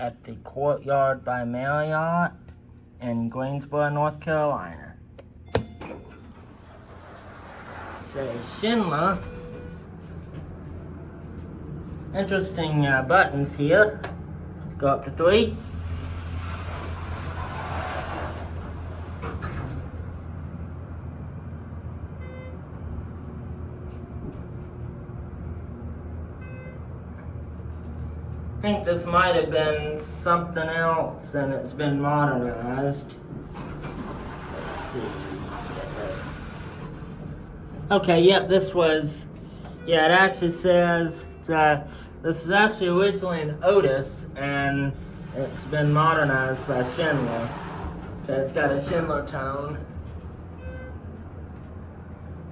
at the Courtyard by Marriott in Greensboro, North Carolina. It's a Schindler. Interesting buttons here. Go up to 3. I think this might have been something else and it's been modernized. Let's see. Okay, yep, this was, yeah, it actually says, this is actually originally an Otis and it's been modernized by Schindler. So it's got a Schindler tone.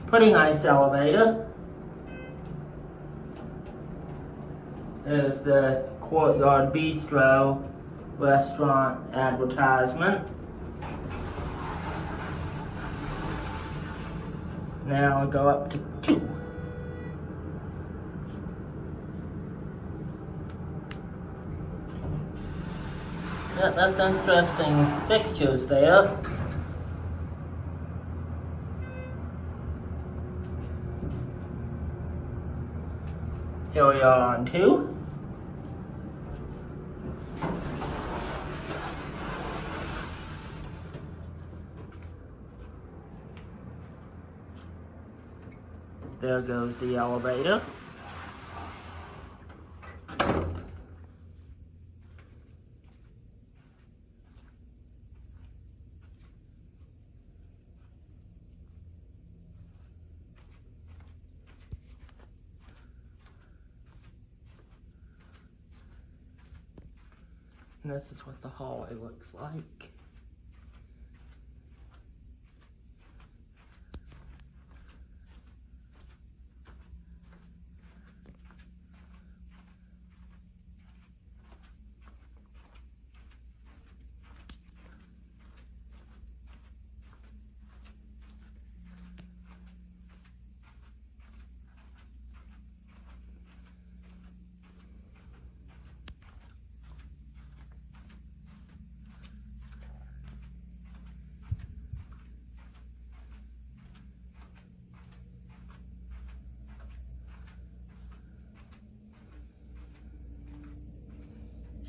Pretty nice elevator. There's the Courtyard Bistro restaurant advertisement. Now I'll go up to 2. Yeah, that's interesting fixtures there. Here we are on 2. There goes the elevator. And this is what the hallway looks like.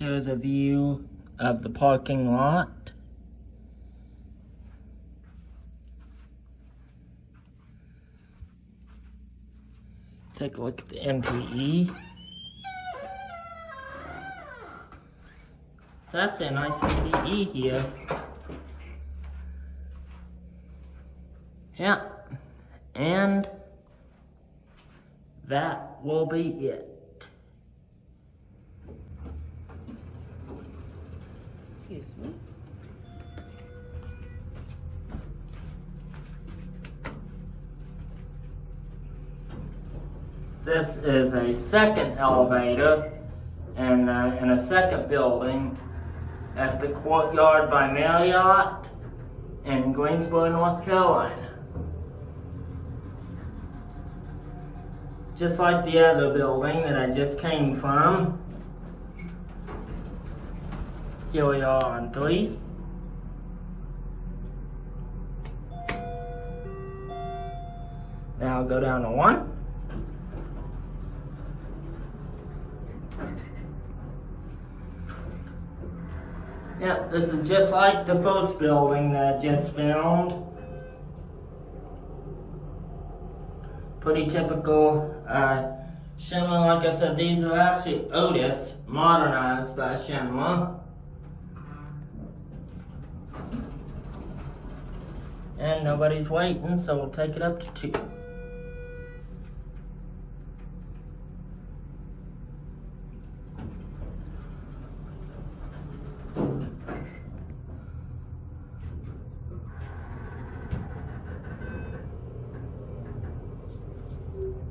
Here's a view of the parking lot. Take a look at the MPE. It's actually a nice MPE here. Yeah, and that will be it. Excuse me. This is a second elevator in a second building at the Courtyard by Marriott in Greensboro, North Carolina. Just like the other building that I just came from. Here we are on 3. Now I'll go down to 1. Yep, this is just like the first building that I just filmed. Pretty typical Schindler. Like I said, these are actually Otis, modernized by Schindler. And nobody's waiting, so we'll take it up to 2.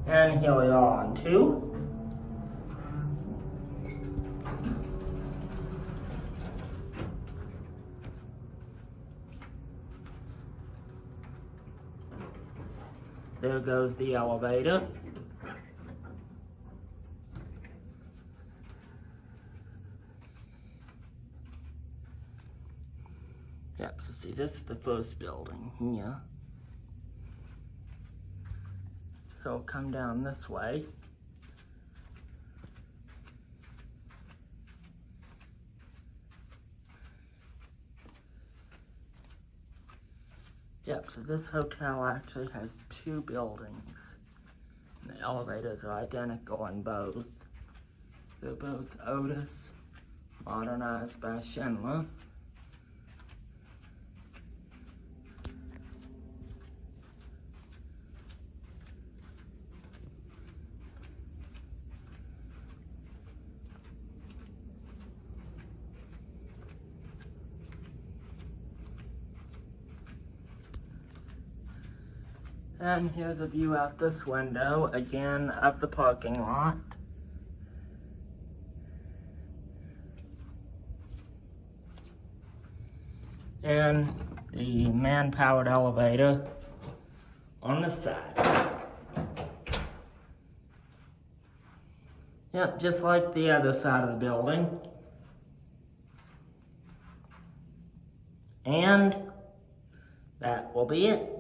And here we are on 2. There goes the elevator. Yep, so see, this is the first building here. So we'll come down this way. Yep, so this hotel actually has 2 buildings. And the elevators are identical in both. They're both Otis, modernized by Schindler. And here's a view out this window, again, of the parking lot. And the man-powered elevator on the side. Yep, just like the other side of the building. And that will be it.